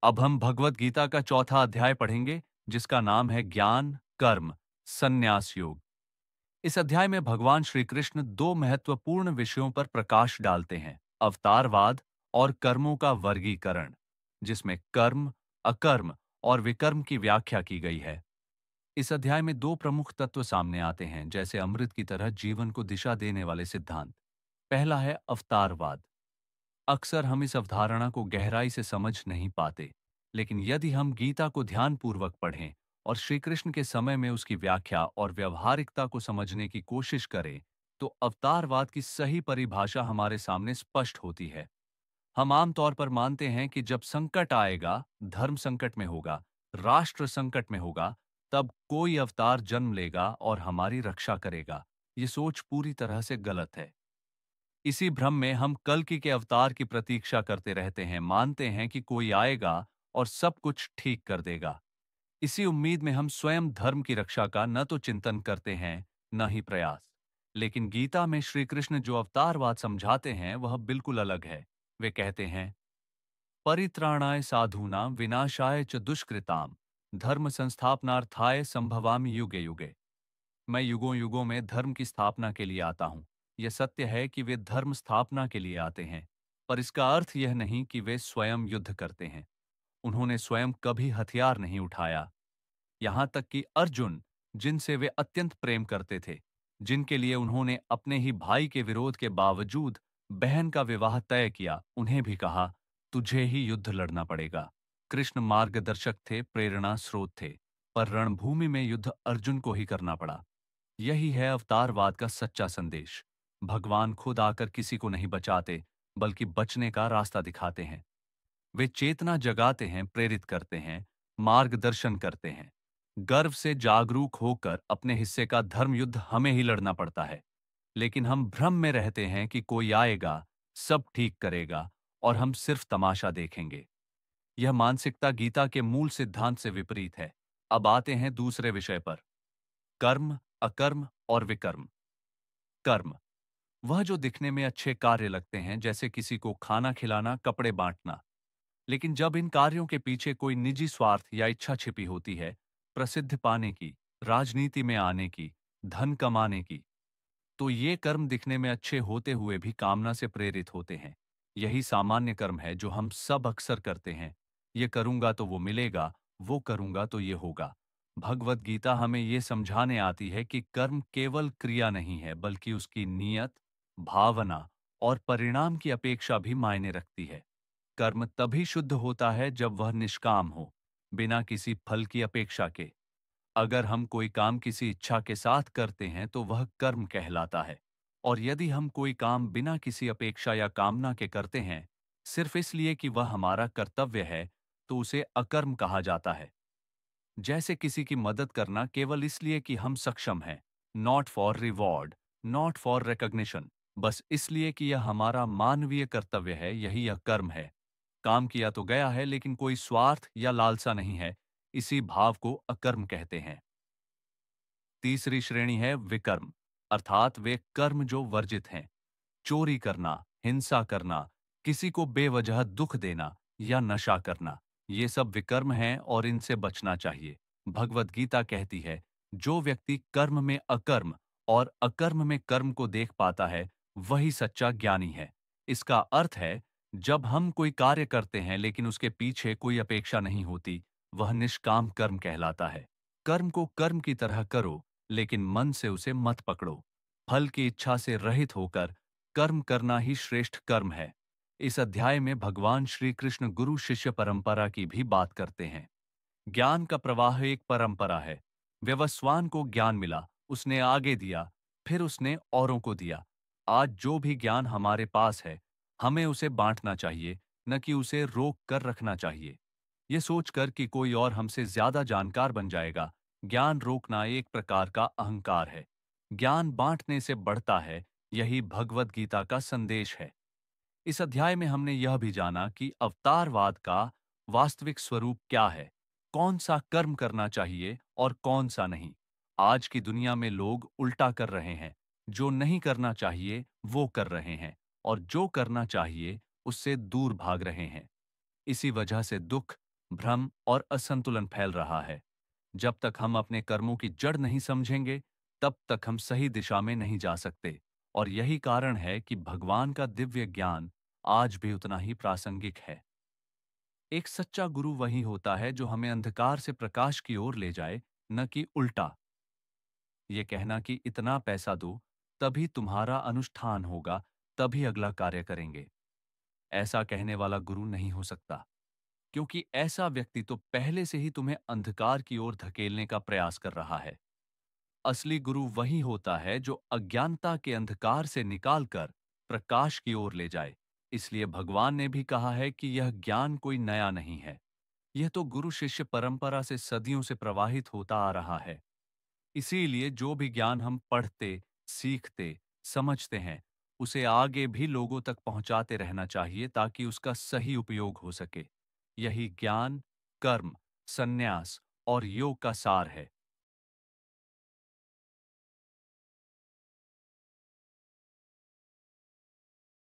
अब हम भगवत गीता का चौथा अध्याय पढ़ेंगे, जिसका नाम है ज्ञान, कर्म, संन्यास योग। इस अध्याय में भगवान श्री कृष्ण दो महत्वपूर्ण विषयों पर प्रकाश डालते हैं, अवतारवाद और कर्मों का वर्गीकरण, जिसमें कर्म, अकर्म और विकर्म की व्याख्या की गई है। इस अध्याय में दो प्रमुख तत्व सामने आते हैं, जैसे अमृत की तरह जीवन को दिशा देने वाले सिद्धांत। पहला है अवतारवाद। अक्सर हम इस अवधारणा को गहराई से समझ नहीं पाते, लेकिन यदि हम गीता को ध्यानपूर्वक पढ़ें और श्री कृष्ण के समय में उसकी व्याख्या और व्यवहारिकता को समझने की कोशिश करें, तो अवतारवाद की सही परिभाषा हमारे सामने स्पष्ट होती है। हम आमतौर पर मानते हैं कि जब संकट आएगा, धर्म संकट में होगा, राष्ट्र संकट में होगा, तब कोई अवतार जन्म लेगा और हमारी रक्षा करेगा। ये सोच पूरी तरह से गलत है। इसी भ्रम में हम कल्कि के अवतार की प्रतीक्षा करते रहते हैं, मानते हैं कि कोई आएगा और सब कुछ ठीक कर देगा। इसी उम्मीद में हम स्वयं धर्म की रक्षा का न तो चिंतन करते हैं, न ही प्रयास। लेकिन गीता में श्री कृष्ण जो अवतारवाद समझाते हैं, वह बिल्कुल अलग है। वे कहते हैं, परित्राणाय साधूनां विनाशाय च दुष्कृताम धर्म संस्थापनार्थाय संभवामि युगे युगे। मैं युगों युगों में धर्म की स्थापना के लिए आता हूं। यह सत्य है कि वे धर्म स्थापना के लिए आते हैं, पर इसका अर्थ यह नहीं कि वे स्वयं युद्ध करते हैं। उन्होंने स्वयं कभी हथियार नहीं उठाया। यहां तक कि अर्जुन, जिनसे वे अत्यंत प्रेम करते थे, जिनके लिए उन्होंने अपने ही भाई के विरोध के बावजूद बहन का विवाह तय किया, उन्हें भी कहा, तुझे ही युद्ध लड़ना पड़ेगा। कृष्ण मार्गदर्शक थे, प्रेरणा स्रोत थे, पर रणभूमि में युद्ध अर्जुन को ही करना पड़ा। यही है अवतारवाद का सच्चा संदेश। भगवान खुद आकर किसी को नहीं बचाते, बल्कि बचने का रास्ता दिखाते हैं। वे चेतना जगाते हैं, प्रेरित करते हैं, मार्गदर्शन करते हैं। गर्व से जागरूक होकर अपने हिस्से का धर्म युद्ध हमें ही लड़ना पड़ता है। लेकिन हम भ्रम में रहते हैं कि कोई आएगा, सब ठीक करेगा और हम सिर्फ तमाशा देखेंगे। यह मानसिकता गीता के मूल सिद्धांत से विपरीत है। अब आते हैं दूसरे विषय पर, कर्म, अकर्म और विकर्म। कर्म वह जो दिखने में अच्छे कार्य लगते हैं, जैसे किसी को खाना खिलाना, कपड़े बांटना। लेकिन जब इन कार्यों के पीछे कोई निजी स्वार्थ या इच्छा छिपी होती है, प्रसिद्ध पाने की, राजनीति में आने की, धन कमाने की, तो ये कर्म दिखने में अच्छे होते हुए भी कामना से प्रेरित होते हैं। यही सामान्य कर्म है जो हम सब अक्सर करते हैं। ये करूंगा तो वो मिलेगा, वो करूंगा तो ये होगा। भगवत गीता हमें ये समझाने आती है कि कर्म केवल क्रिया नहीं है, बल्कि उसकी नीयत, भावना और परिणाम की अपेक्षा भी मायने रखती है। कर्म तभी शुद्ध होता है जब वह निष्काम हो, बिना किसी फल की अपेक्षा के। अगर हम कोई काम किसी इच्छा के साथ करते हैं, तो वह कर्म कहलाता है। और यदि हम कोई काम बिना किसी अपेक्षा या कामना के करते हैं, सिर्फ इसलिए कि वह हमारा कर्तव्य है, तो उसे अकर्म कहा जाता है। जैसे किसी की मदद करना केवल इसलिए कि हम सक्षम हैं, not for reward, not for recognition, बस इसलिए कि यह हमारा मानवीय कर्तव्य है, यही अकर्म है। काम किया तो गया है, लेकिन कोई स्वार्थ या लालसा नहीं है। इसी भाव को अकर्म कहते हैं। तीसरी श्रेणी है विकर्म, अर्थात वे कर्म जो वर्जित हैं। चोरी करना, हिंसा करना, किसी को बेवजह दुख देना या नशा करना, ये सब विकर्म हैं और इनसे बचना चाहिए। भगवत गीता कहती है, जो व्यक्ति कर्म में अकर्म और अकर्म में कर्म को देख पाता है, वही सच्चा ज्ञानी है। इसका अर्थ है, जब हम कोई कार्य करते हैं लेकिन उसके पीछे कोई अपेक्षा नहीं होती, वह निष्काम कर्म कहलाता है। कर्म को कर्म की तरह करो, लेकिन मन से उसे मत पकड़ो। फल की इच्छा से रहित होकर कर्म करना ही श्रेष्ठ कर्म है। इस अध्याय में भगवान श्री कृष्ण गुरु शिष्य परंपरा की भी बात करते हैं। ज्ञान का प्रवाह एक परंपरा है। व्यवस्वान को ज्ञान मिला, उसने आगे दिया, फिर उसने औरों को दिया। आज जो भी ज्ञान हमारे पास है, हमें उसे बांटना चाहिए, न कि उसे रोक कर रखना चाहिए। ये सोचकर कि कोई और हमसे ज्यादा जानकार बन जाएगा, ज्ञान रोकना एक प्रकार का अहंकार है। ज्ञान बांटने से बढ़ता है, यही भगवत गीता का संदेश है। इस अध्याय में हमने यह भी जाना कि अवतारवाद का वास्तविक स्वरूप क्या है, कौन सा कर्म करना चाहिए और कौन सा नहीं। आज की दुनिया में लोग उल्टा कर रहे हैं, जो नहीं करना चाहिए वो कर रहे हैं, और जो करना चाहिए उससे दूर भाग रहे हैं। इसी वजह से दुख, भ्रम और असंतुलन फैल रहा है। जब तक हम अपने कर्मों की जड़ नहीं समझेंगे, तब तक हम सही दिशा में नहीं जा सकते। और यही कारण है कि भगवान का दिव्य ज्ञान आज भी उतना ही प्रासंगिक है। एक सच्चा गुरु वही होता है जो हमें अंधकार से प्रकाश की ओर ले जाए, न कि उल्टा। ये कहना कि इतना पैसा दो, तभी तुम्हारा अनुष्ठान होगा, तभी अगला कार्य करेंगे, ऐसा कहने वाला गुरु नहीं हो सकता। क्योंकि ऐसा व्यक्ति तो पहले से ही तुम्हें अंधकार की ओर धकेलने का प्रयास कर रहा है। असली गुरु वही होता है जो अज्ञानता के अंधकार से निकालकर प्रकाश की ओर ले जाए। इसलिए भगवान ने भी कहा है कि यह ज्ञान कोई नया नहीं है। यह तो गुरु शिष्य परंपरा से सदियों से प्रवाहित होता आ रहा है। इसीलिए जो भी ज्ञान हम पढ़ते, सीखते, समझते हैं, उसे आगे भी लोगों तक पहुंचाते रहना चाहिए ताकि उसका सही उपयोग हो सके। यही ज्ञान, कर्म, संन्यास और योग का सार है।